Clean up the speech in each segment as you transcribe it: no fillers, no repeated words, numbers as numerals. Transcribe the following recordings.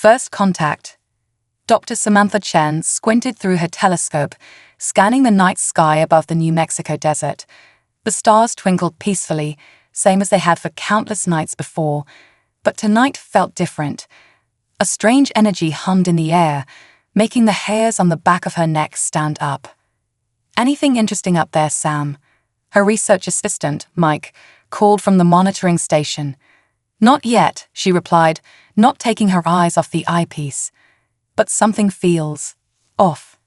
First contact. Dr. Samantha Chen squinted through her telescope, scanning the night sky above the New Mexico desert. The stars twinkled peacefully, same as they had for countless nights before, but tonight felt different. A strange energy hummed in the air, making the hairs on the back of her neck stand up. "Anything interesting up there, Sam?" Her research assistant, Mike, called from the monitoring station. "Not yet," she replied, not taking her eyes off the eyepiece. "But something feels off."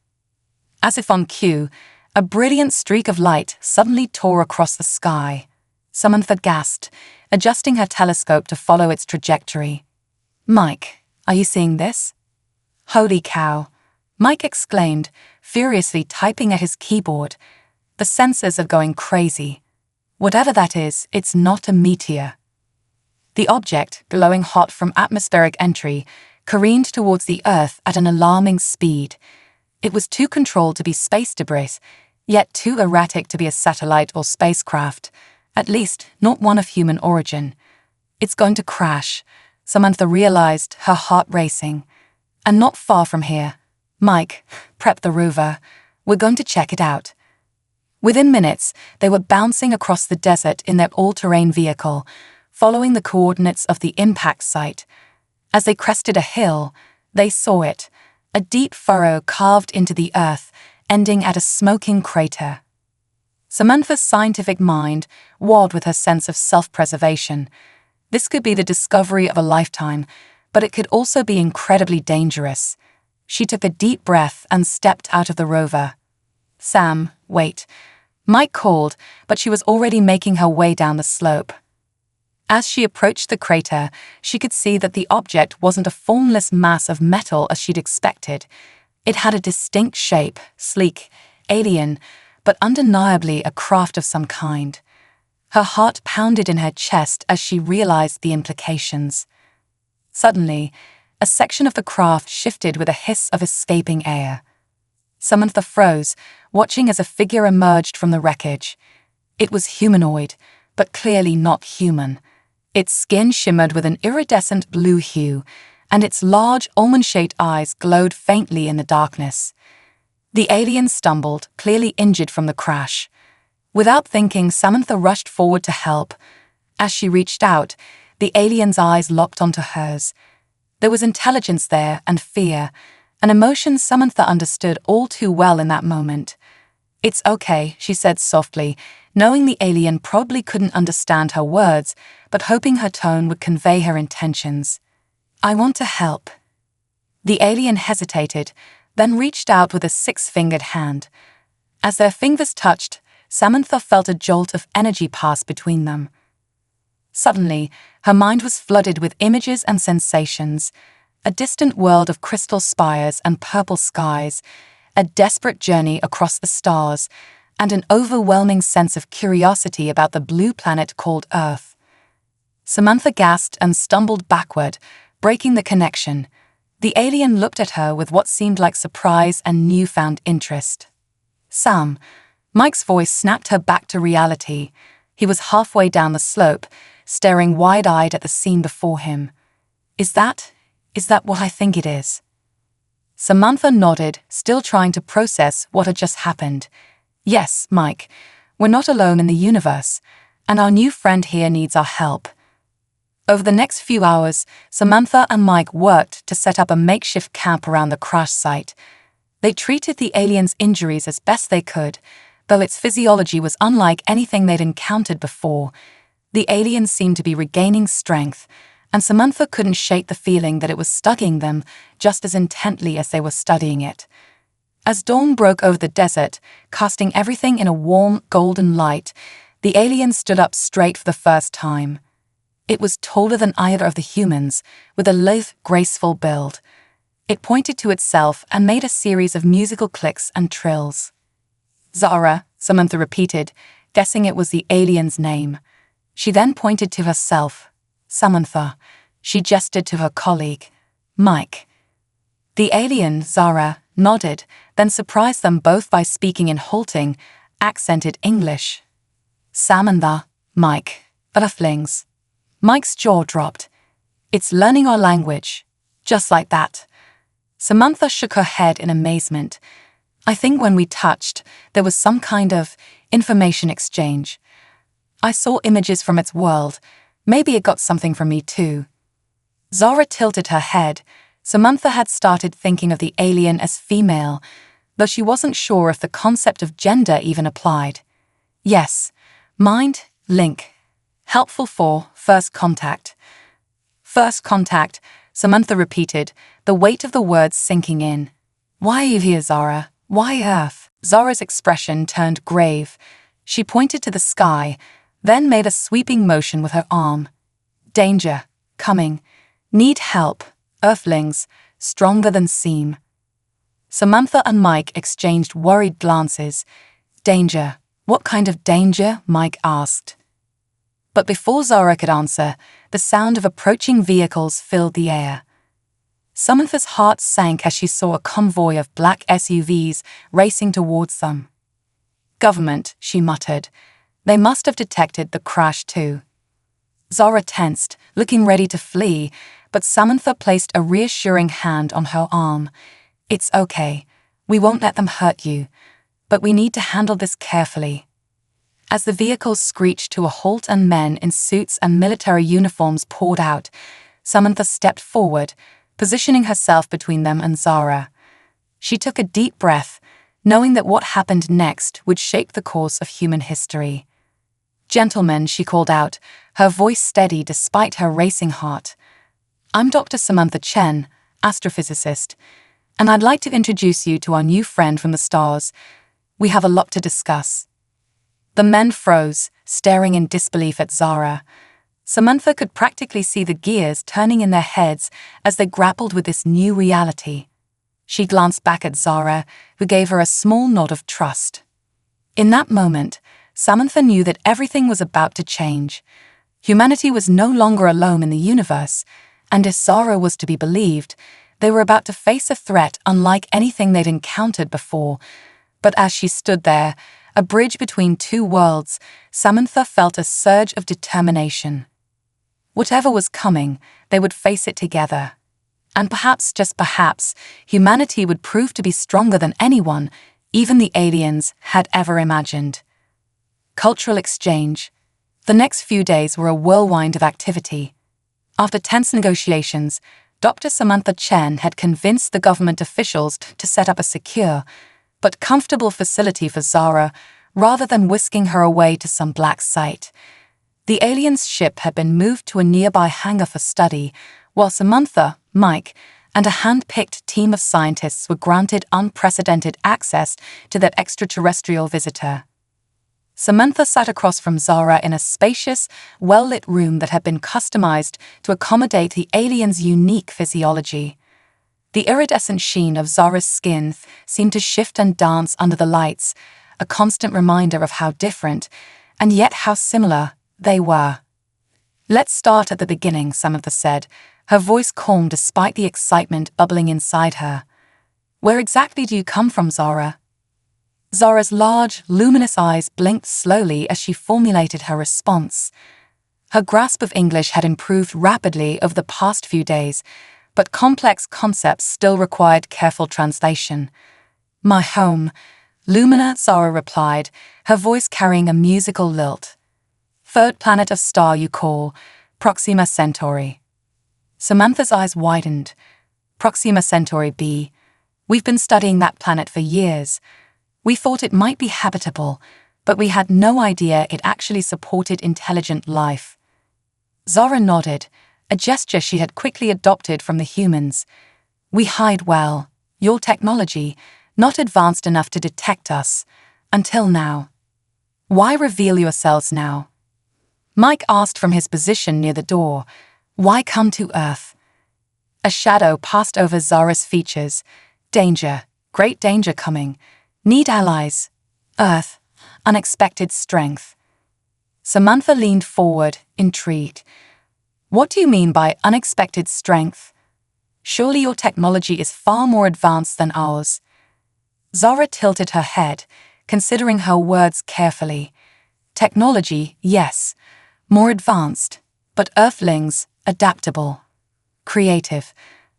As if on cue, a brilliant streak of light suddenly tore across the sky. Samantha gasped, adjusting her telescope to follow its trajectory. "Mike, are you seeing this?" "Holy cow," Mike exclaimed, furiously typing at his keyboard. "The sensors are going crazy. Whatever that is, it's not a meteor." The object, glowing hot from atmospheric entry, careened towards the Earth at an alarming speed. It was too controlled to be space debris, yet too erratic to be a satellite or spacecraft, at least not one of human origin. "It's going to crash," Samantha realized, her heart racing. "And not far from here. Mike, prep the rover. We're going to check it out." Within minutes, they were bouncing across the desert in their all-terrain vehicle, following the coordinates of the impact site. As they crested a hill, they saw it, a deep furrow carved into the earth, ending at a smoking crater. Samantha's scientific mind warred with her sense of self-preservation. This could be the discovery of a lifetime, but it could also be incredibly dangerous. She took a deep breath and stepped out of the rover. "Sam, wait." Mike called, but she was already making her way down the slope. As she approached the crater, she could see that the object wasn't a formless mass of metal as she'd expected. It had a distinct shape, sleek, alien, but undeniably a craft of some kind. Her heart pounded in her chest as she realized the implications. Suddenly, a section of the craft shifted with a hiss of escaping air. Samantha froze, watching as a figure emerged from the wreckage. It was humanoid, but clearly not human. Its skin shimmered with an iridescent blue hue, and its large, almond-shaped eyes glowed faintly in the darkness. The alien stumbled, clearly injured from the crash. Without thinking, Samantha rushed forward to help. As she reached out, the alien's eyes locked onto hers. There was intelligence there and fear, an emotion Samantha understood all too well in that moment. "It's okay," she said softly, knowing the alien probably couldn't understand her words, but hoping her tone would convey her intentions. "I want to help." The alien hesitated, then reached out with a six-fingered hand. As their fingers touched, Samantha felt a jolt of energy pass between them. Suddenly, her mind was flooded with images and sensations. A distant world of crystal spires and purple skies, a desperate journey across the stars, and an overwhelming sense of curiosity about the blue planet called Earth. Samantha gasped and stumbled backward, breaking the connection. The alien looked at her with what seemed like surprise and newfound interest. "Sam," Mike's voice snapped her back to reality. He was halfway down the slope, staring wide-eyed at the scene before him. Is that what I think it is?" Samantha nodded, still trying to process what had just happened. "Yes, Mike, we're not alone in the universe, and our new friend here needs our help." Over the next few hours, Samantha and Mike worked to set up a makeshift camp around the crash site. They treated the alien's injuries as best they could, though its physiology was unlike anything they'd encountered before. The alien seemed to be regaining strength, and Samantha couldn't shake the feeling that it was studying them just as intently as they were studying it. As dawn broke over the desert, casting everything in a warm, golden light, the alien stood up straight for the first time. It was taller than either of the humans, with a lithe, graceful build. It pointed to itself and made a series of musical clicks and trills. "Zara," Samantha repeated, guessing it was the alien's name. She then pointed to herself. "Samantha." She gestured to her colleague. "Mike." The alien, Zara, nodded, then surprised them both by speaking in halting, accented English. "Samantha, Mike, Earthlings." Mike's jaw dropped. "It's learning our language. Just like that. Samantha shook her head in amazement. I think when we touched, there was some kind of information exchange. I saw images from its world. Maybe it got something from me too. Zara tilted her head. Samantha had started thinking of the alien as female, though she wasn't sure if the concept of gender even applied. Yes, mind, link. Helpful for first contact. First contact, Samantha repeated, the weight of the words sinking in. Why are you here, Zara? Why Earth? Zara's expression turned grave. She pointed to the sky, then made a sweeping motion with her arm. Danger. Coming. Need help. Earthlings. Stronger than seem. Samantha and Mike exchanged worried glances. Danger. What kind of danger? Mike asked. But before Zara could answer, the sound of approaching vehicles filled the air. Samantha's heart sank as she saw a convoy of black SUVs racing towards them. Government, she muttered. They must have detected the crash too. Zara tensed, looking ready to flee, but Samantha placed a reassuring hand on her arm. It's okay. We won't let them hurt you. But we need to handle this carefully. As the vehicles screeched to a halt and men in suits and military uniforms poured out, Samantha stepped forward, positioning herself between them and Zara. She took a deep breath, knowing that what happened next would shape the course of human history. Gentlemen, she called out, her voice steady despite her racing heart. I'm Dr. Samantha Chen, astrophysicist, and I'd like to introduce you to our new friend from the stars. We have a lot to discuss. The men froze, staring in disbelief at Zara. Samantha could practically see the gears turning in their heads as they grappled with this new reality. She glanced back at Zara, who gave her a small nod of trust. In that moment, Samantha knew that everything was about to change. Humanity was no longer alone in the universe, and if Zara was to be believed, they were about to face a threat unlike anything they'd encountered before. But as she stood there, a bridge between two worlds, Samantha felt a surge of determination. Whatever was coming, they would face it together. And perhaps, just perhaps, humanity would prove to be stronger than anyone, even the aliens, had ever imagined. Cultural exchange. The next few days were a whirlwind of activity. After tense negotiations, Dr. Samantha Chen had convinced the government officials to set up a secure, but comfortable facility for Zara, rather than whisking her away to some black site. The alien's ship had been moved to a nearby hangar for study, while Samantha, Mike, and a hand-picked team of scientists were granted unprecedented access to that extraterrestrial visitor. Samantha sat across from Zara in a spacious, well-lit room that had been customized to accommodate the alien's unique physiology. The iridescent sheen of Zara's skin seemed to shift and dance under the lights, a constant reminder of how different, and yet how similar, they were. Let's start at the beginning, Samantha said, her voice calm despite the excitement bubbling inside her. Where exactly do you come from, Zara? Zara's large, luminous eyes blinked slowly as she formulated her response. Her grasp of English had improved rapidly over the past few days, but complex concepts still required careful translation. My home, Lumina, Zara replied, her voice carrying a musical lilt. Third planet of star you call, Proxima Centauri. Samantha's eyes widened. Proxima Centauri b. We've been studying that planet for years. We thought it might be habitable, but we had no idea it actually supported intelligent life. Zara nodded, a gesture she had quickly adopted from the humans. We hide well. Your technology, not advanced enough to detect us. Until now. Why reveal yourselves now? Mike asked from his position near the door. Why come to Earth? A shadow passed over Zara's features. Danger, great danger coming. Need allies. Earth, unexpected strength. Samantha leaned forward, intrigued. What do you mean by unexpected strength? Surely your technology is far more advanced than ours. Zara tilted her head, considering her words carefully. Technology, yes, more advanced, but Earthlings, adaptable. Creative.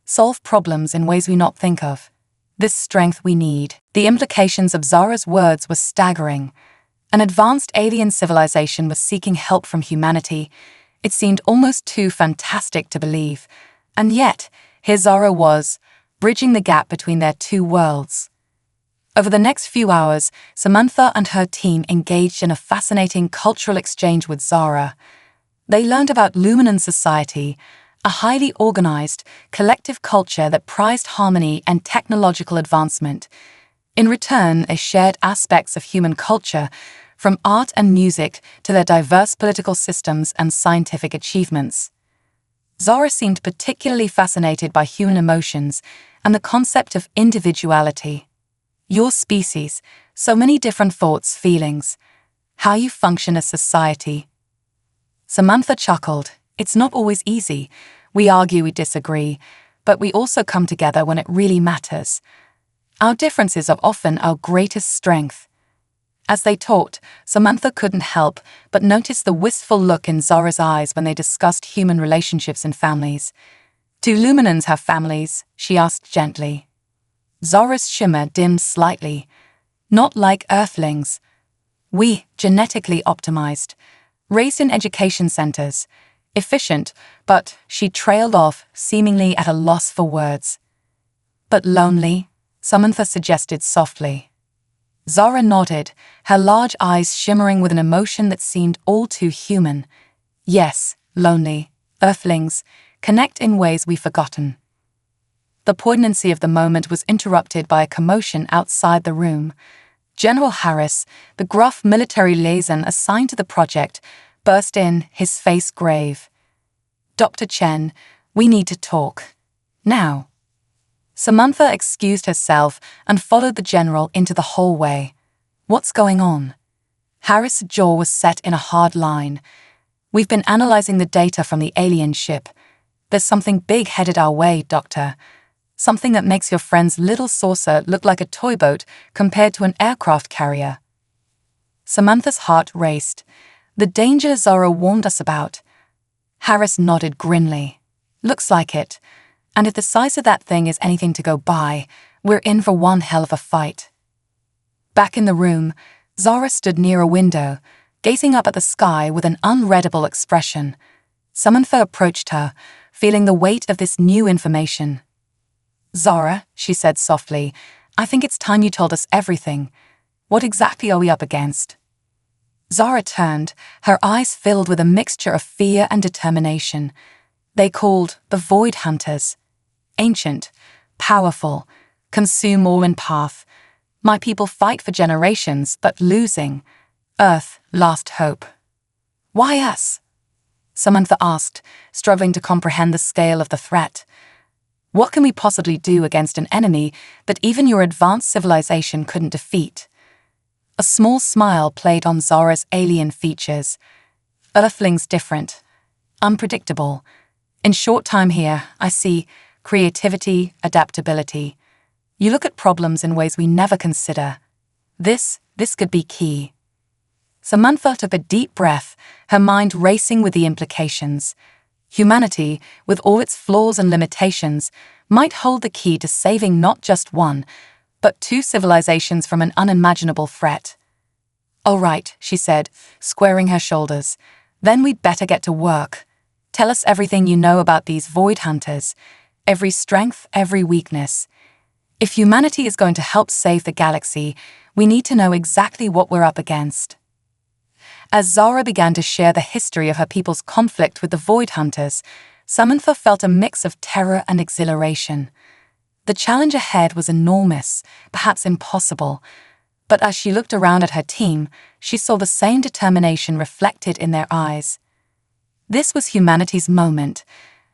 solve problems in ways we not think of. This strength we need. The implications of Zara's words were staggering. An advanced alien civilization was seeking help from humanity. It seemed almost too fantastic to believe. And yet, here Zara was, bridging the gap between their two worlds. Over the next few hours, Samantha and her team engaged in a fascinating cultural exchange with Zara. They learned about Luminan society, a highly organized, collective culture that prized harmony and technological advancement. In return, they shared aspects of human culture, from art and music to their diverse political systems and scientific achievements. Zara seemed particularly fascinated by human emotions and the concept of individuality. Your species, so many different thoughts, feelings, how you function as society. Samantha chuckled. It's not always easy. We argue, we disagree, but we also come together when it really matters. Our differences are often our greatest strength. As they talked, Samantha couldn't help but notice the wistful look in Zara's eyes when they discussed human relationships and families. Do Luminans have families? She asked gently. Zara's shimmer dimmed slightly. Not like Earthlings. We, genetically optimized, raised in education centers, efficient, but she trailed off, seemingly at a loss for words. But lonely, Samantha suggested softly. Zara nodded, her large eyes shimmering with an emotion that seemed all too human. Yes, lonely, Earthlings, connect in ways we've forgotten. The poignancy of the moment was interrupted by a commotion outside the room. General Harris, the gruff military liaison assigned to the project, burst in, his face grave. Dr. Chen, we need to talk. Now. Samantha excused herself and followed the general into the hallway. What's going on? Harris' jaw was set in a hard line. We've been analyzing the data from the alien ship. There's something big headed our way, Doctor. Something that makes your friend's little saucer look like a toy boat compared to an aircraft carrier. Samantha's heart raced. The danger Zara warned us about. Harris nodded grimly. Looks like it. And if the size of that thing is anything to go by, we're in for one hell of a fight. Back in the room, Zara stood near a window, gazing up at the sky with an unreadable expression. Samantha approached her, feeling the weight of this new information. Zara, she said softly, I think it's time you told us everything. What exactly are we up against? Zara turned, her eyes filled with a mixture of fear and determination. They called the Void Hunters. Ancient, powerful, consume all in path. My people fight for generations, but losing. Earth, last hope. Why us? Samantha asked, struggling to comprehend the scale of the threat. What can we possibly do against an enemy that even your advanced civilization couldn't defeat? A small smile played on Zara's alien features. Earthlings different, unpredictable. In short time here, I see creativity, adaptability. You look at problems in ways we never consider. This could be key. Samantha took a deep breath, her mind racing with the implications. Humanity, with all its flaws and limitations, might hold the key to saving not just one, but two civilizations from an unimaginable threat. All right, she said, squaring her shoulders. Then we'd better get to work. Tell us everything you know about these Void Hunters. Every strength, every weakness. If humanity is going to help save the galaxy, we need to know exactly what we're up against. As Zara began to share the history of her people's conflict with the Void Hunters, Samantha felt a mix of terror and exhilaration. The challenge ahead was enormous, perhaps impossible, but as she looked around at her team, she saw the same determination reflected in their eyes. This was humanity's moment,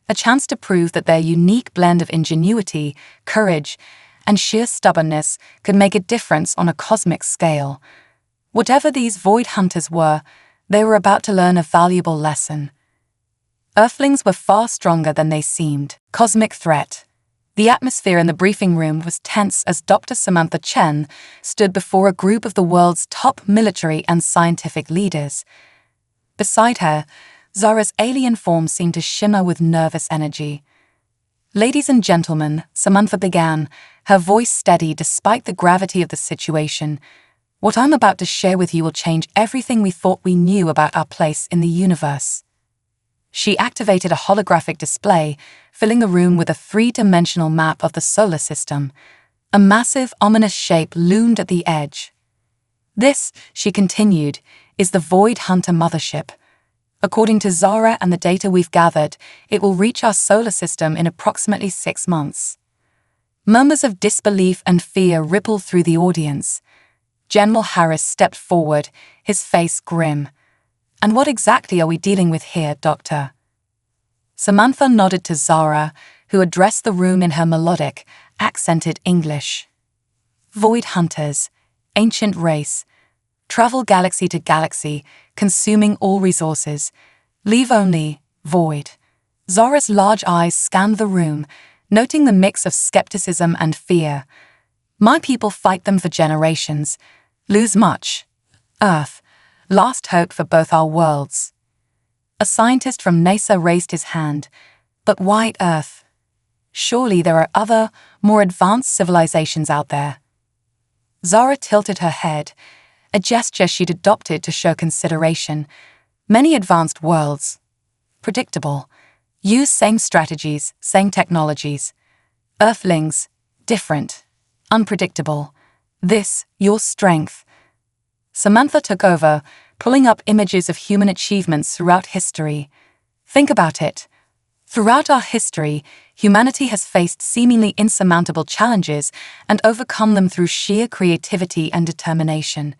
a chance to prove that their unique blend of ingenuity, courage, and sheer stubbornness could make a difference on a cosmic scale. Whatever these Void Hunters were, they were about to learn a valuable lesson. Earthlings were far stronger than they seemed. Cosmic threat. The atmosphere in the briefing room was tense as Dr. Samantha Chen stood before a group of the world's top military and scientific leaders. Beside her, Zara's alien form seemed to shimmer with nervous energy. Ladies and gentlemen, Samantha began, her voice steady despite the gravity of the situation. What I'm about to share with you will change everything we thought we knew about our place in the universe. She activated a holographic display, filling the room with a three-dimensional map of the solar system. A massive, ominous shape loomed at the edge. This, she continued, is the Void Hunter mothership. According to Zara and the data we've gathered, it will reach our solar system in approximately 6 months. Murmurs of disbelief and fear rippled through the audience. General Harris stepped forward, his face grim. "And what exactly are we dealing with here, Doctor?" Samantha nodded to Zara, who addressed the room in her melodic, accented English. "Void Hunters, ancient race. Travel galaxy to galaxy, consuming all resources. Leave only void." Zara's large eyes scanned the room, noting the mix of skepticism and fear. "My people fight them for generations. Lose much. Earth, last hope for both our worlds." A scientist from NASA raised his hand. "But why Earth? Surely there are other, more advanced civilizations out there." Zara tilted her head, a gesture she'd adopted to show consideration. "Many advanced worlds. Predictable. Use same strategies, same technologies. Earthlings, different. Unpredictable. This, your strength." Samantha took over, pulling up images of human achievements throughout history. "Think about it. Throughout our history, humanity has faced seemingly insurmountable challenges and overcome them through sheer creativity and determination.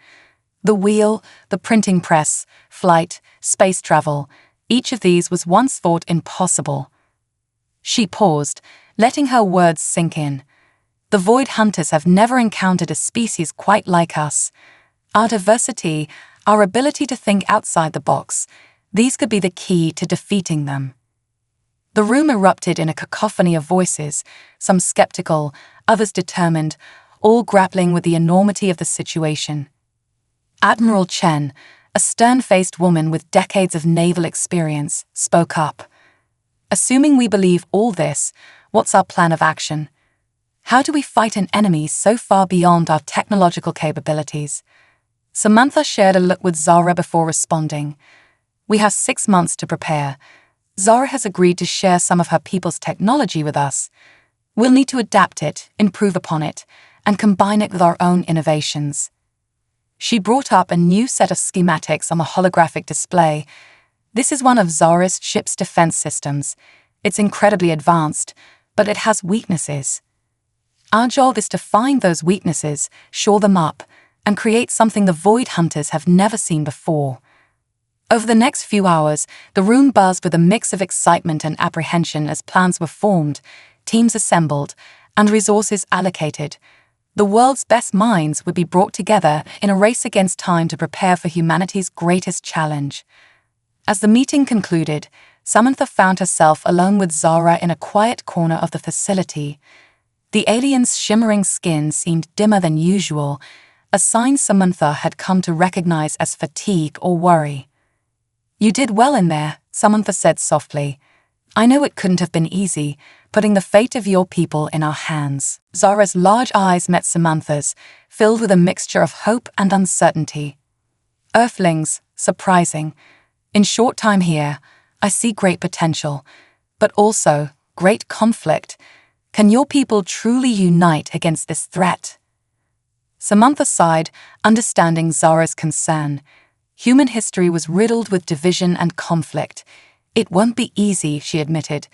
The wheel, the printing press, flight, space travel, each of these was once thought impossible." She paused, letting her words sink in. "The Void Hunters have never encountered a species quite like us. Our diversity, our ability to think outside the box, these could be the key to defeating them." The room erupted in a cacophony of voices, some skeptical, others determined, all grappling with the enormity of the situation. Admiral Chen, a stern-faced woman with decades of naval experience, spoke up. "Assuming we believe all this, what's our plan of action? How do we fight an enemy so far beyond our technological capabilities?" Samantha shared a look with Zara before responding. "We have 6 months to prepare. Zara has agreed to share some of her people's technology with us. We'll need to adapt it, improve upon it, and combine it with our own innovations." She brought up a new set of schematics on the holographic display. "This is one of Zara's ship's defense systems. It's incredibly advanced, but it has weaknesses. Our job is to find those weaknesses, shore them up, and create something the Void Hunters have never seen before." Over the next few hours, the room buzzed with a mix of excitement and apprehension as plans were formed, teams assembled, and resources allocated. The world's best minds would be brought together in a race against time to prepare for humanity's greatest challenge. As the meeting concluded, Samantha found herself alone with Zara in a quiet corner of the facility. The alien's shimmering skin seemed dimmer than usual, a sign Samantha had come to recognize as fatigue or worry. "You did well in there," Samantha said softly. "I know it couldn't have been easy, putting the fate of your people in our hands." Zara's large eyes met Samantha's, filled with a mixture of hope and uncertainty. "Earthlings, surprising. In short time here, I see great potential, but also great conflict. Can your people truly unite against this threat?" Samantha sighed, understanding Zara's concern. Human history was riddled with division and conflict. "It won't be easy," she admitted.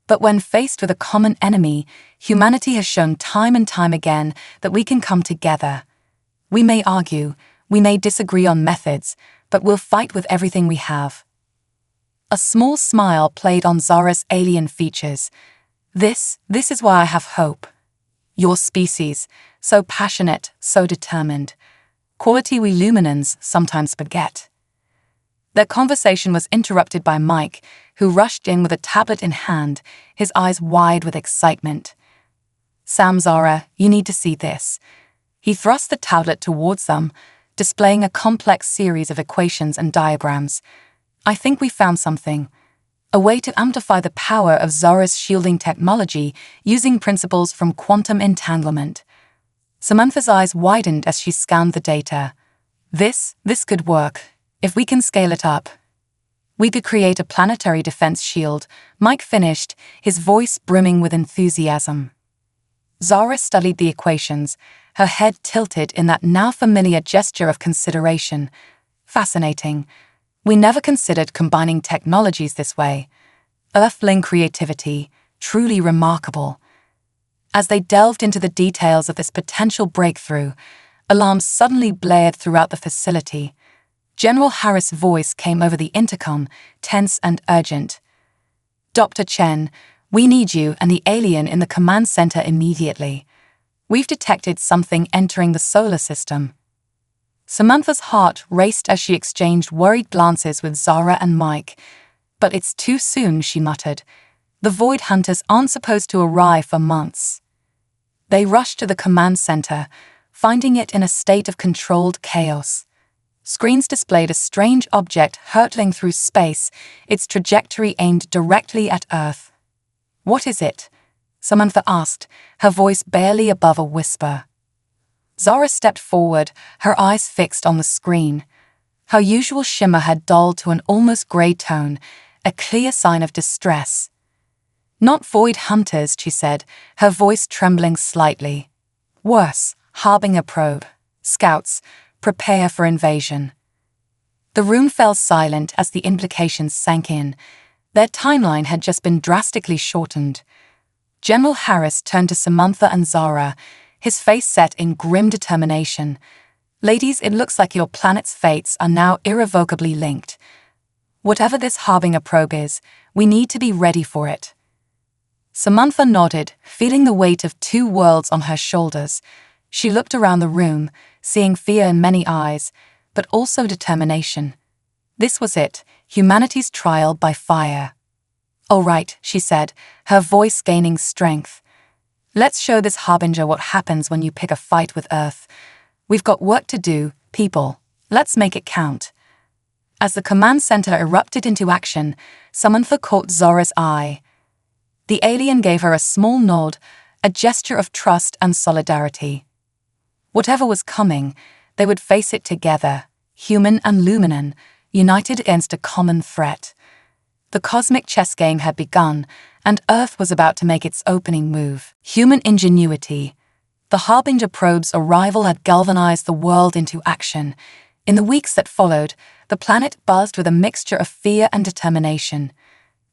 "But when faced with a common enemy, humanity has shown time and time again that we can come together. We may argue, we may disagree on methods, but we'll fight with everything we have." A small smile played on Zara's alien features. This is why I have hope. Your species, so passionate, so determined. Quality we Luminans sometimes forget." Their conversation was interrupted by Mike, who rushed in with a tablet in hand, his eyes wide with excitement. "Sam, Zara, you need to see this." He thrust the tablet towards them, displaying a complex series of equations and diagrams. "I think we found something. a way to amplify the power of Zara's shielding technology using principles from quantum entanglement. Samantha's eyes widened as she scanned the data. This could work, if we can scale it up. We could create a planetary defense shield, Mike finished, his voice brimming with enthusiasm. Zara studied the equations, her head tilted in that now familiar gesture of consideration. Fascinating. We never considered combining technologies this way. Earthling creativity, truly remarkable. As they delved into the details of this potential breakthrough, alarms suddenly blared throughout the facility. General Harris' voice came over the intercom, tense and urgent. "Dr. Chen, we need you and the alien in the command center immediately. We've detected something entering the solar system." Samantha's heart raced as she exchanged worried glances with Zara and Mike. "But it's too soon," she muttered. "The Void Hunters aren't supposed to arrive for months." They rushed to the command center, finding it in a state of controlled chaos. Screens displayed a strange object hurtling through space, its trajectory aimed directly at Earth. "What is it?" Samantha asked, her voice barely above a whisper. Zara stepped forward, her eyes fixed on the screen. Her usual shimmer had dulled to an almost grey tone, a clear sign of distress. "Not Void Hunters," she said, her voice trembling slightly. "Worse, harboring a probe. Scouts, prepare for invasion." The room fell silent as the implications sank in. Their timeline had just been drastically shortened. General Harris turned to Samantha and Zara, his face set in grim determination. "Ladies, it looks like your planet's fates are now irrevocably linked. Whatever this harbinger probe is, we need to be ready for it." Samantha nodded, feeling the weight of two worlds on her shoulders. She looked around the room, seeing fear in many eyes, but also determination. This was it, humanity's trial by fire. "All right," she said, her voice gaining strength. "Let's show this harbinger what happens when you pick a fight with Earth. We've got work to do, people. Let's make it count." As the command center erupted into action, Samantha caught Zora's eye. The alien gave her a small nod, a gesture of trust and solidarity. Whatever was coming, they would face it together, human and Luminan, united against a common threat. The cosmic chess game had begun, and Earth was about to make its opening move. Human ingenuity. The Harbinger probe's arrival had galvanized the world into action. In the weeks that followed, the planet buzzed with a mixture of fear and determination.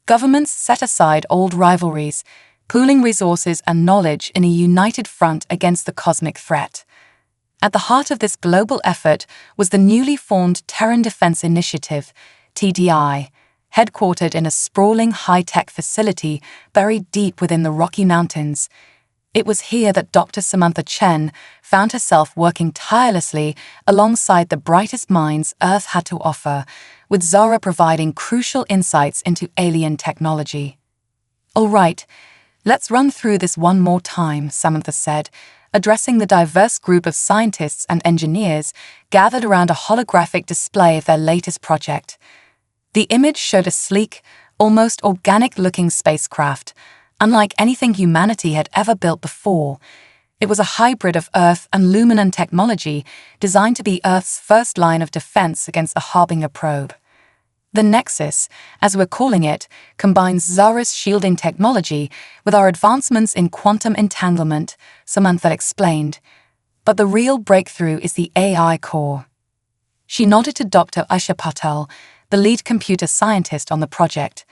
Governments set aside old rivalries, pooling resources and knowledge in a united front against the cosmic threat. At the heart of this global effort was the newly formed Terran Defense Initiative, TDI, headquartered in a sprawling high-tech facility buried deep within the Rocky Mountains. It was here that Dr. Samantha Chen found herself working tirelessly alongside the brightest minds Earth had to offer, with Zara providing crucial insights into alien technology. "All right, let's run through this one more time," Samantha said, addressing the diverse group of scientists and engineers gathered around a holographic display of their latest project. The image showed a sleek, almost organic-looking spacecraft, unlike anything humanity had ever built before. It was a hybrid of Earth and Luminan technology designed to be Earth's first line of defense against the Harbinger probe. The Nexus, as we're calling it, combines Zara's shielding technology with our advancements in quantum entanglement, Samantha explained. But the real breakthrough is the AI core. She nodded to Dr. Aisha Patel, the lead computer scientist on the project.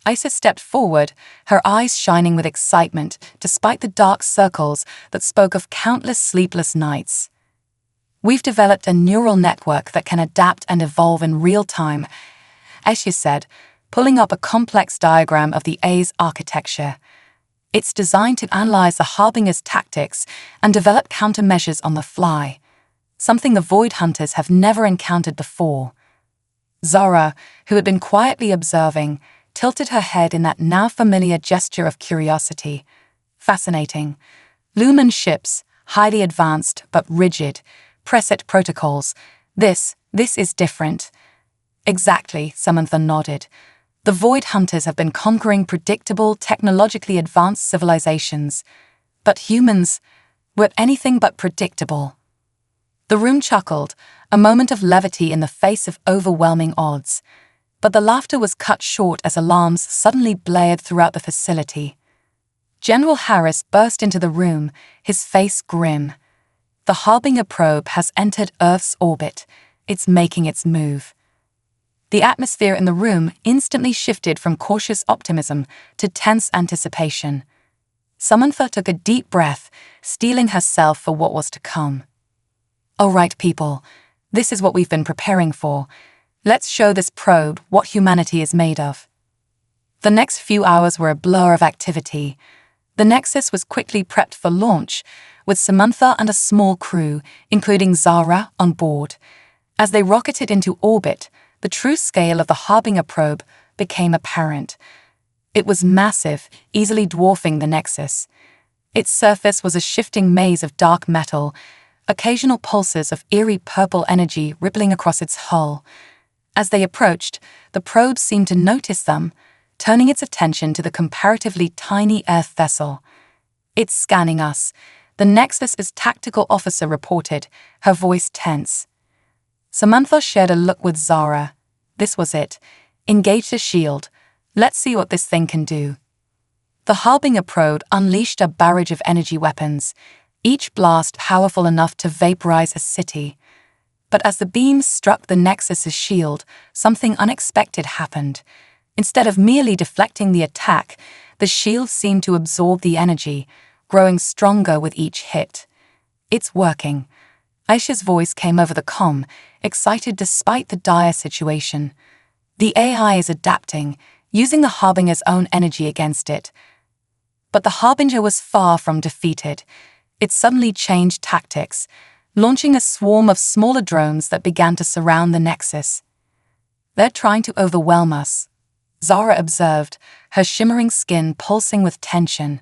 Aisha stepped forward, her eyes shining with excitement despite the dark circles that spoke of countless sleepless nights. "We've developed a neural network that can adapt and evolve in real time," Aisha said, pulling up a complex diagram of the A's architecture. "It's designed to analyze the Harbinger's tactics and develop countermeasures on the fly, something the Void Hunters have never encountered before." Zara, who had been quietly observing, tilted her head in that now familiar gesture of curiosity. "Fascinating. Lumen ships, highly advanced but rigid, preset protocols. This is different." "Exactly," Samantha nodded. The Void Hunters have been conquering predictable, technologically advanced civilizations, but humans were anything but predictable. The room chuckled, a moment of levity in the face of overwhelming odds, but the laughter was cut short as alarms suddenly blared throughout the facility. General Harris burst into the room, his face grim. The Harbinger probe has entered Earth's orbit. It's making its move. The atmosphere in the room instantly shifted from cautious optimism to tense anticipation. Samantha took a deep breath, steeling herself for what was to come. All right, people, this is what we've been preparing for. Let's show this probe what humanity is made of. The next few hours were a blur of activity. The Nexus was quickly prepped for launch, with Samantha and a small crew, including Zara, on board. As they rocketed into orbit, the true scale of the Harbinger probe became apparent. It was massive, easily dwarfing the Nexus. Its surface was a shifting maze of dark metal, occasional pulses of eerie purple energy rippling across its hull. As they approached, the probe seemed to notice them, turning its attention to the comparatively tiny Earth vessel. "It's scanning us," the Nexus's tactical officer reported, her voice tense. Samantha shared a look with Zara. This was it. Engage the shield. Let's see what this thing can do. The Harbinger probe unleashed a barrage of energy weapons, each blast powerful enough to vaporize a city. But as the beams struck the Nexus's shield, something unexpected happened. Instead of merely deflecting the attack, the shield seemed to absorb the energy, growing stronger with each hit. "It's working." Aisha's voice came over the comm, excited despite the dire situation. "The AI is adapting, using the Harbinger's own energy against it." But the Harbinger was far from defeated. It suddenly changed tactics, launching a swarm of smaller drones that began to surround the Nexus. "They're trying to overwhelm us," Zara observed, her shimmering skin pulsing with tension.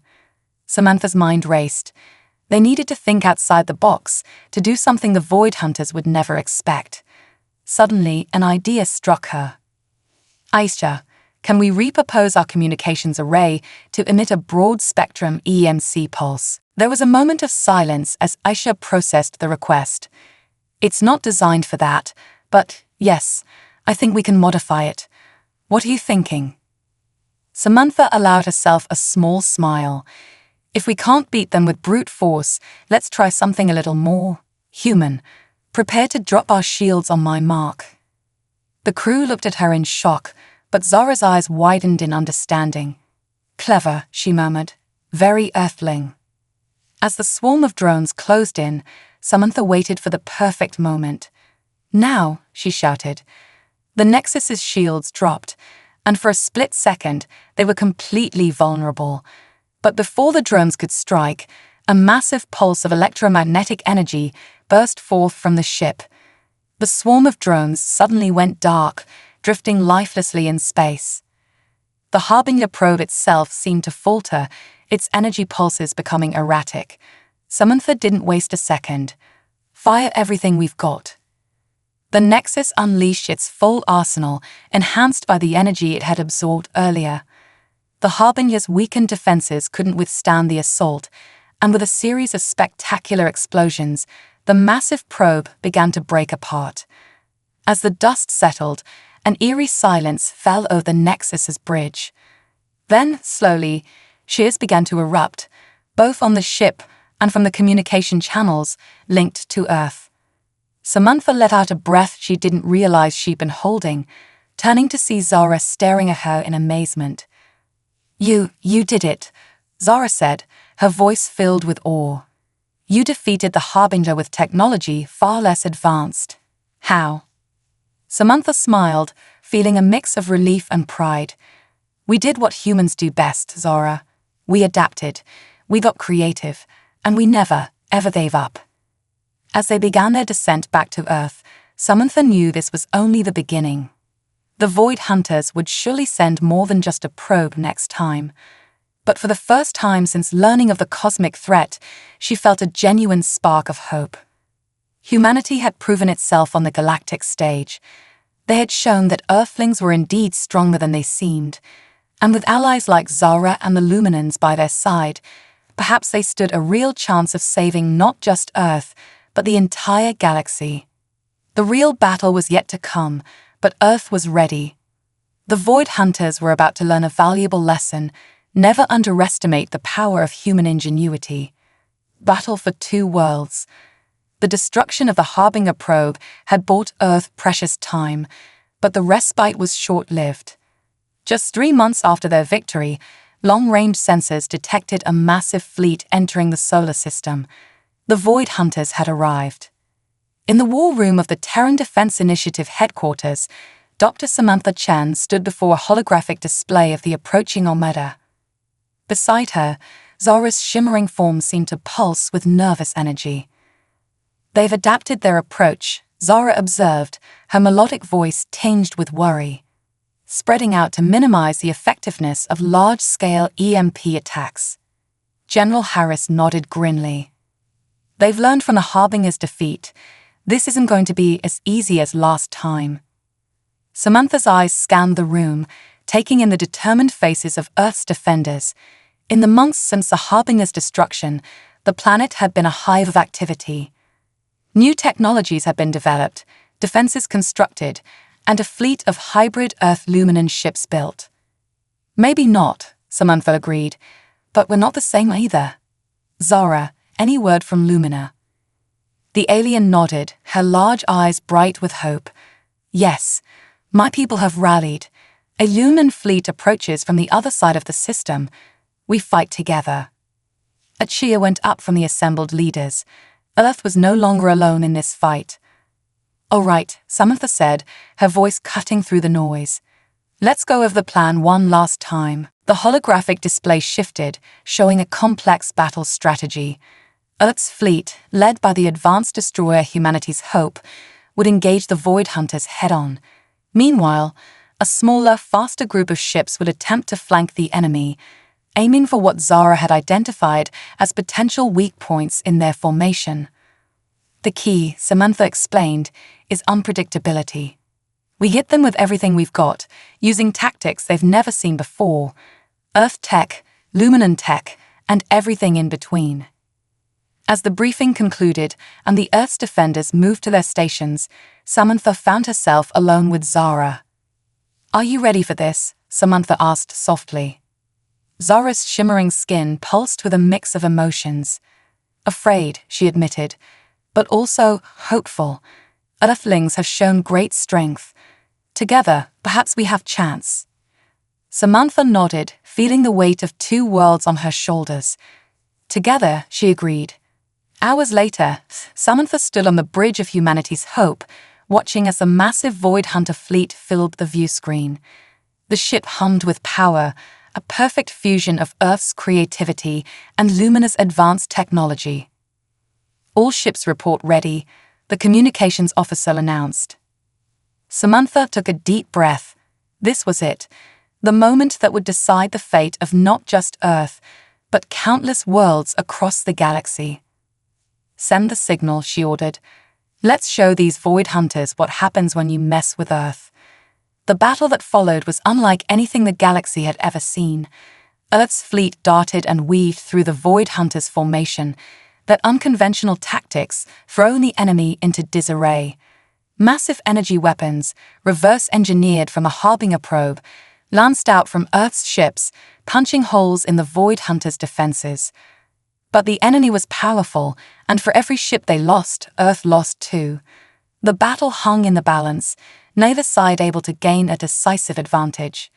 Samantha's mind raced. They needed to think outside the box, to do something the Void Hunters would never expect. Suddenly, an idea struck her. "Aisha, can we repurpose our communications array to emit a broad-spectrum EMC pulse?" There was a moment of silence as Aisha processed the request. "It's not designed for that, but yes, I think we can modify it. What are you thinking?" Samantha allowed herself a small smile. "If we can't beat them with brute force, let's try something a little more human. Prepare to drop our shields on my mark." The crew looked at her in shock, but Zara's eyes widened in understanding. "Clever," she murmured. "Very Earthling." As the swarm of drones closed in, Samantha waited for the perfect moment. "Now," she shouted. The Nexus's shields dropped, and for a split second, they were completely vulnerable. But before the drones could strike, a massive pulse of electromagnetic energy burst forth from the ship. The swarm of drones suddenly went dark, drifting lifelessly in space. The Harbinger probe itself seemed to falter, its energy pulses becoming erratic. Samantha didn't waste a second. "Fire everything we've got." The Nexus unleashed its full arsenal, enhanced by the energy it had absorbed earlier. The Harbinger's weakened defenses couldn't withstand the assault, and with a series of spectacular explosions, the massive probe began to break apart. As the dust settled, an eerie silence fell over the Nexus's bridge. Then, slowly, shears began to erupt, both on the ship and from the communication channels linked to Earth. Samantha let out a breath she didn't realize she'd been holding, turning to see Zara staring at her in amazement. You did it," Zara said, her voice filled with awe. "You defeated the Harbinger with technology far less advanced. How?" Samantha smiled, feeling a mix of relief and pride. "We did what humans do best, Zara. We adapted, we got creative, and we never, ever gave up." As they began their descent back to Earth, Samantha knew this was only the beginning. The Void Hunters would surely send more than just a probe next time. But for the first time since learning of the cosmic threat, she felt a genuine spark of hope. Humanity had proven itself on the galactic stage. They had shown that Earthlings were indeed stronger than they seemed, and with allies like Zara and the Luminans by their side, perhaps they stood a real chance of saving not just Earth, but the entire galaxy. The real battle was yet to come, but Earth was ready. The Void Hunters were about to learn a valuable lesson: never underestimate the power of human ingenuity. Battle for two worlds. The destruction of the Harbinger probe had bought Earth precious time, but the respite was short-lived. Just 3 months after their victory, long-range sensors detected a massive fleet entering the solar system. The Void Hunters had arrived. In the war room of the Terran Defense Initiative headquarters, Dr. Samantha Chen stood before a holographic display of the approaching armada. Beside her, Zara's shimmering form seemed to pulse with nervous energy. "They've adapted their approach," Zara observed, her melodic voice tinged with worry, spreading out to minimize the effectiveness of large-scale EMP attacks. General Harris nodded grimly. "They've learned from the Harbinger's defeat. This isn't going to be as easy as last time." Samantha's eyes scanned the room, taking in the determined faces of Earth's defenders. In the months since the Harbinger's destruction, the planet had been a hive of activity. New technologies had been developed, defenses constructed, and a fleet of hybrid Earth-Luminan ships built. "Maybe not," Samantha agreed, "but we're not the same either." "Zara, any word from Lumina?" The alien nodded, her large eyes bright with hope. "Yes, my people have rallied. A Luminan fleet approaches from the other side of the system. We fight together." A cheer went up from the assembled leaders. Earth was no longer alone in this fight. "All right," Samantha said, her voice cutting through the noise. "Let's go over the plan one last time." The holographic display shifted, showing a complex battle strategy. Earth's fleet, led by the advanced destroyer Humanity's Hope, would engage the Void Hunters head-on. Meanwhile, a smaller, faster group of ships would attempt to flank the enemy, aiming for what Zara had identified as potential weak points in their formation. "The key," Samantha explained, "is unpredictability. We hit them with everything we've got, using tactics they've never seen before. Earth tech, Luminan tech, and everything in between." As the briefing concluded and the Earth's defenders moved to their stations, Samantha found herself alone with Zara. "Are you ready for this?" Samantha asked softly. Zara's shimmering skin pulsed with a mix of emotions. "Afraid," she admitted, "but also hopeful. Earthlings have shown great strength. Together, perhaps we have chance." Samantha nodded, feeling the weight of two worlds on her shoulders. "Together," she agreed. Hours later, Samantha stood on the bridge of Humanity's Hope, watching as the massive Void Hunter fleet filled the view screen. The ship hummed with power, a perfect fusion of Earth's creativity and Lumina's advanced technology. "All ships report ready," the communications officer announced. Samantha took a deep breath. This was it, the moment that would decide the fate of not just Earth, but countless worlds across the galaxy. "Send the signal," she ordered. "Let's show these Void Hunters what happens when you mess with Earth." The battle that followed was unlike anything the galaxy had ever seen. Earth's fleet darted and weaved through the Void Hunters' formation, their unconventional tactics throwing the enemy into disarray. Massive energy weapons, reverse-engineered from a Harbinger probe, lanced out from Earth's ships, punching holes in the Void Hunters' defenses. But the enemy was powerful, and for every ship they lost, Earth lost too. The battle hung in the balance, neither side able to gain a decisive advantage.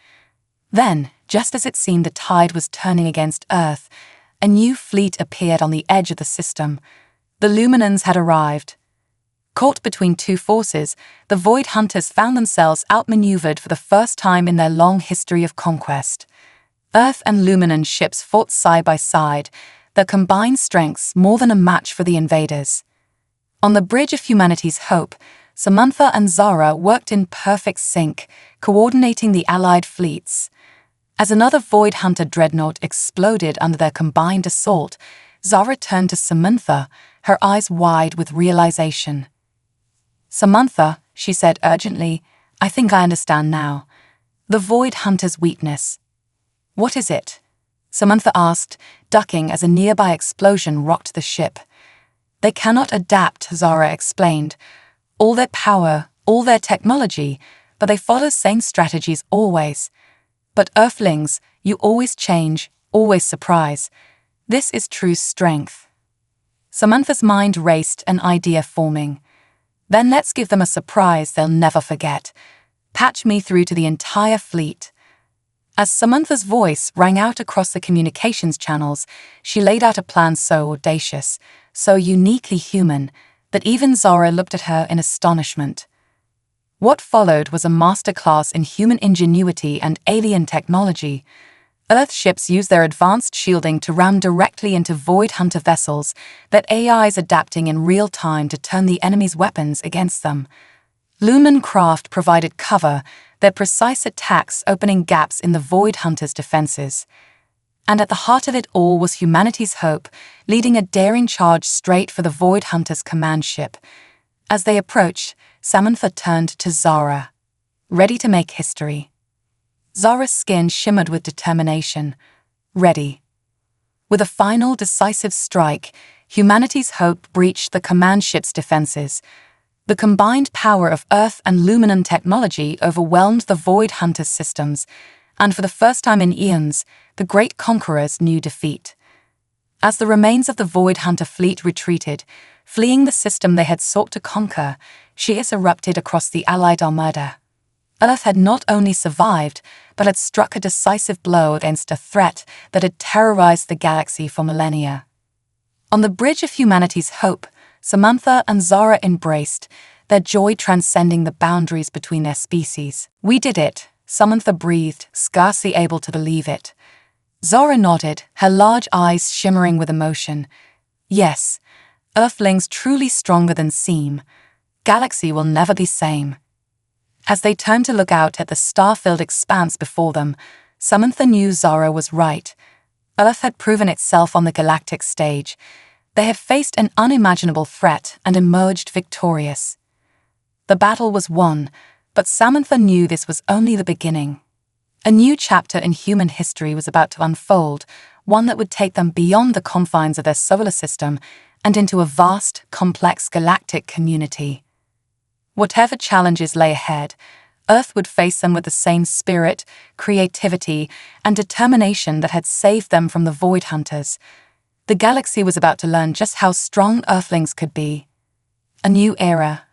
Then, just as it seemed the tide was turning against Earth, a new fleet appeared on the edge of the system. The Luminans had arrived. Caught between two forces, the Void Hunters found themselves outmaneuvered for the first time in their long history of conquest. Earth and Luminan ships fought side by side, their combined strengths more than a match for the invaders. On the bridge of Humanity's Hope, Samantha and Zara worked in perfect sync, coordinating the allied fleets. As another Void Hunter dreadnought exploded under their combined assault, Zara turned to Samantha, her eyes wide with realization. "Samantha," she said urgently, I think I understand now. The Void Hunter's weakness. What is it? Samantha asked, ducking as a nearby explosion rocked the ship. They cannot adapt, Zara explained. All their power, all their technology, but they follow same strategies always. But Earthlings, you always change, always surprise. This is true strength. Samantha's mind raced, an idea forming. Then let's give them a surprise they'll never forget. Patch me through to the entire fleet. As Samantha's voice rang out across the communications channels, she laid out a plan so audacious, so uniquely human, that even Zara looked at her in astonishment. What followed was a masterclass in human ingenuity and alien technology. Earth ships use their advanced shielding to ram directly into Void Hunter vessels, that AIs adapting in real time to turn the enemy's weapons against them. Lumen craft provided cover, their precise attacks opening gaps in the Void Hunter's defenses. And at the heart of it all was humanity's hope, leading a daring charge straight for the Void Hunter's command ship. As they approached, Samantha turned to Zara, ready to make history. Zara's skin shimmered with determination. Ready. With a final, decisive strike, humanity's hope breached the command ship's defenses. The combined power of Earth and Luminan technology overwhelmed the Void Hunter's systems, and for the first time in eons, the great conquerors knew defeat. As the remains of the Void Hunter fleet retreated, fleeing the system they had sought to conquer, chaos erupted across the Allied armada. Earth had not only survived, but had struck a decisive blow against a threat that had terrorized the galaxy for millennia. On the bridge of humanity's hope, Samantha and Zara embraced, their joy transcending the boundaries between their species. We did it, Samantha breathed, scarcely able to believe it. Zara nodded, her large eyes shimmering with emotion. Yes, Earthlings truly stronger than seem. Galaxy will never be same. As they turned to look out at the star-filled expanse before them, Samantha knew Zara was right. Earth had proven itself on the galactic stage. They had faced an unimaginable threat and emerged victorious. The battle was won, but Samantha knew this was only the beginning. A new chapter in human history was about to unfold, one that would take them beyond the confines of their solar system and into a vast, complex galactic community. Whatever challenges lay ahead, Earth would face them with the same spirit, creativity, and determination that had saved them from the Void Hunters. The galaxy was about to learn just how strong Earthlings could be. A new era.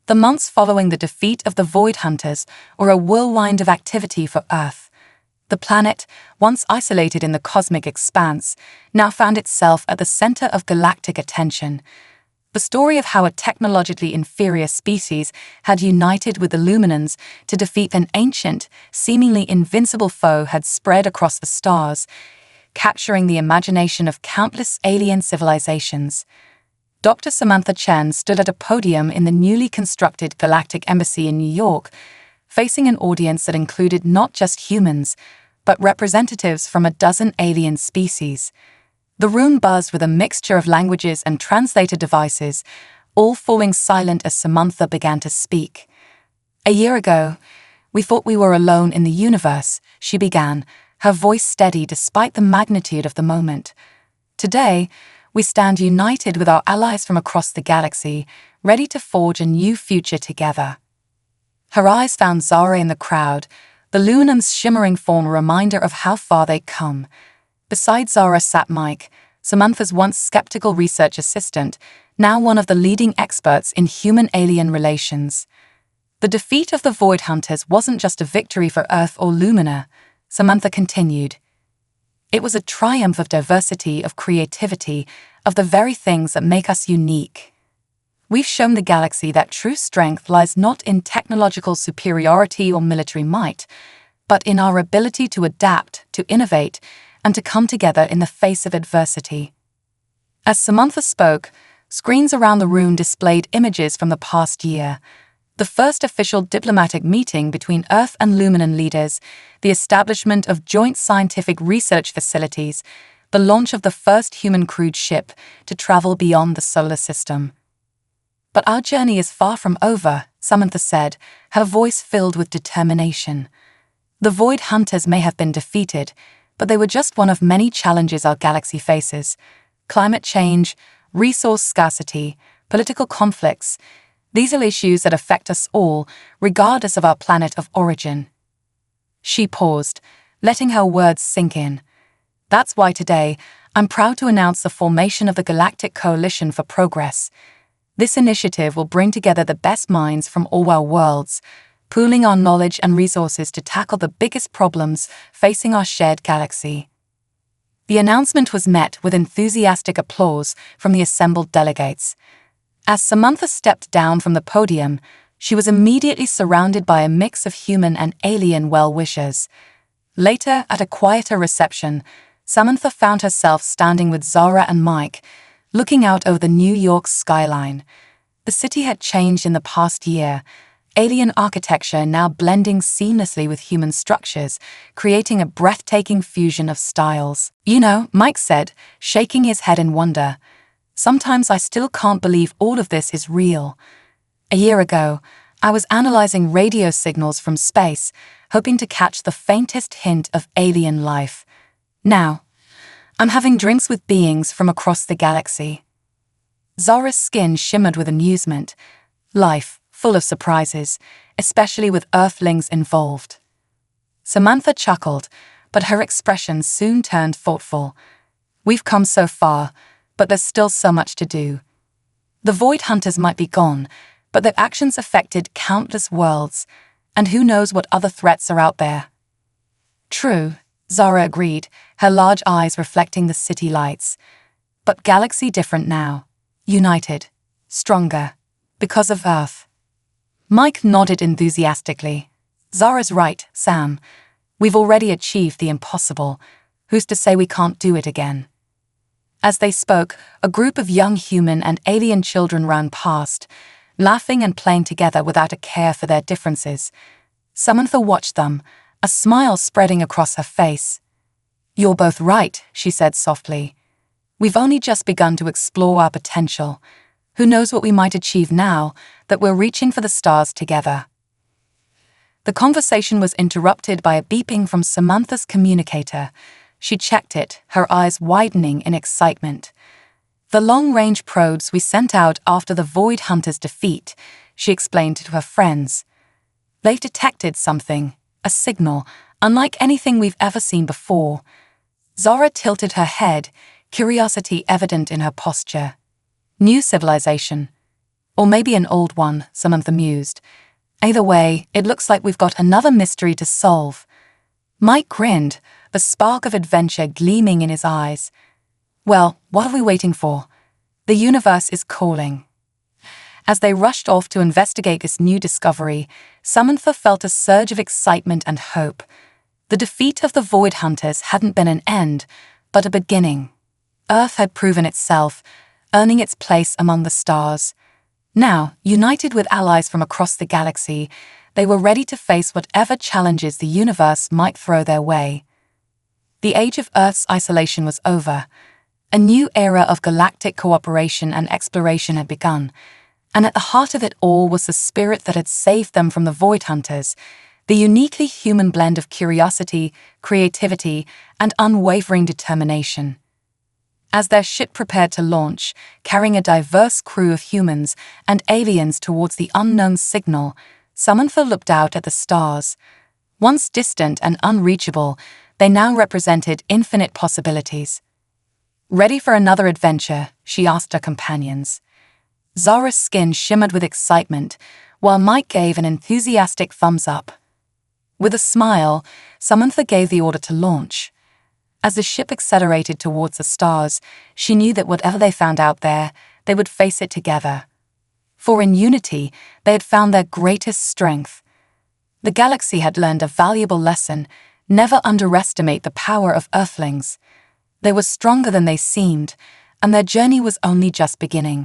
The months following the defeat of the Void Hunters were a whirlwind of activity for Earth. The planet, once isolated in the cosmic expanse, now found itself at the center of galactic attention. The story of how a technologically inferior species had united with the Luminans to defeat an ancient, seemingly invincible foe had spread across the stars, capturing the imagination of countless alien civilizations. Dr. Samantha Chen stood at a podium in the newly constructed Galactic Embassy in New York, facing an audience that included not just humans, but representatives from a dozen alien species. The room buzzed with a mixture of languages and translator devices, all falling silent as Samantha began to speak. A year ago, we thought we were alone in the universe, she began, her voice steady despite the magnitude of the moment. Today, we stand united with our allies from across the galaxy, ready to forge a new future together. Her eyes found Zara in the crowd, the Luminum's shimmering form a reminder of how far they'd come. Beside Zara sat Mike, Samantha's once skeptical research assistant, now one of the leading experts in human-alien relations. The defeat of the Void Hunters wasn't just a victory for Earth or Lumina, Samantha continued. It was a triumph of diversity, of creativity, of the very things that make us unique. We've shown the galaxy that true strength lies not in technological superiority or military might, but in our ability to adapt, to innovate, and to come together in the face of adversity. As Samantha spoke, screens around the room displayed images from the past year. The first official diplomatic meeting between Earth and Luminan leaders, the establishment of joint scientific research facilities, the launch of the first human-crewed ship to travel beyond the solar system. But our journey is far from over, Samantha said, her voice filled with determination. The Void Hunters may have been defeated, but they were just one of many challenges our galaxy faces. Climate change, resource scarcity, political conflicts. These are issues that affect us all, regardless of our planet of origin. She paused, letting her words sink in. That's why today, I'm proud to announce the formation of the Galactic Coalition for Progress. This initiative will bring together the best minds from all our worlds, pooling our knowledge and resources to tackle the biggest problems facing our shared galaxy. The announcement was met with enthusiastic applause from the assembled delegates. As Samantha stepped down from the podium, she was immediately surrounded by a mix of human and alien well-wishers. Later, at a quieter reception, Samantha found herself standing with Zara and Mike, looking out over the New York skyline. The city had changed in the past year, alien architecture now blending seamlessly with human structures, creating a breathtaking fusion of styles. You know, Mike said, shaking his head in wonder. Sometimes I still can't believe all of this is real. A year ago, I was analyzing radio signals from space, hoping to catch the faintest hint of alien life. Now, I'm having drinks with beings from across the galaxy. Zara's skin shimmered with amusement. Life, full of surprises, especially with Earthlings involved. Samantha chuckled, but her expression soon turned thoughtful. We've come so far, but there's still so much to do. The Void Hunters might be gone, but their actions affected countless worlds, and who knows what other threats are out there. True, Zara agreed, her large eyes reflecting the city lights. But galaxy different now. United. Stronger. Because of Earth. Mike nodded enthusiastically. Zara's right, Sam. We've already achieved the impossible. Who's to say we can't do it again? As they spoke, a group of young human and alien children ran past, laughing and playing together without a care for their differences. Samantha watched them, a smile spreading across her face. You're both right, she said softly. We've only just begun to explore our potential. Who knows what we might achieve now that we're reaching for the stars together? The conversation was interrupted by a beeping from Samantha's communicator. She checked it, her eyes widening in excitement. The long-range probes we sent out after the Void Hunters' defeat, she explained to her friends. They've detected something, a signal, unlike anything we've ever seen before. Zara tilted her head, curiosity evident in her posture. New civilization. Or maybe an old one, Samantha mused. Either way, it looks like we've got another mystery to solve. Mike grinned, the spark of adventure gleaming in his eyes. Well, what are we waiting for? The universe is calling. As they rushed off to investigate this new discovery, Samantha felt a surge of excitement and hope. The defeat of the Void Hunters hadn't been an end, but a beginning. Earth had proven itself, earning its place among the stars. Now, united with allies from across the galaxy, they were ready to face whatever challenges the universe might throw their way. The age of Earth's isolation was over. A new era of galactic cooperation and exploration had begun, and at the heart of it all was the spirit that had saved them from the Void Hunters, the uniquely human blend of curiosity, creativity, and unwavering determination. As their ship prepared to launch, carrying a diverse crew of humans and aliens towards the unknown signal, Samantha looked out at the stars. Once distant and unreachable, they now represented infinite possibilities. Ready for another adventure? She asked her companions. Zara's skin shimmered with excitement, while Mike gave an enthusiastic thumbs up. With a smile, Samantha gave the order to launch. As the ship accelerated towards the stars, she knew that whatever they found out there, they would face it together. For in unity, they had found their greatest strength. The galaxy had learned a valuable lesson: never underestimate the power of Earthlings. They were stronger than they seemed, and their journey was only just beginning.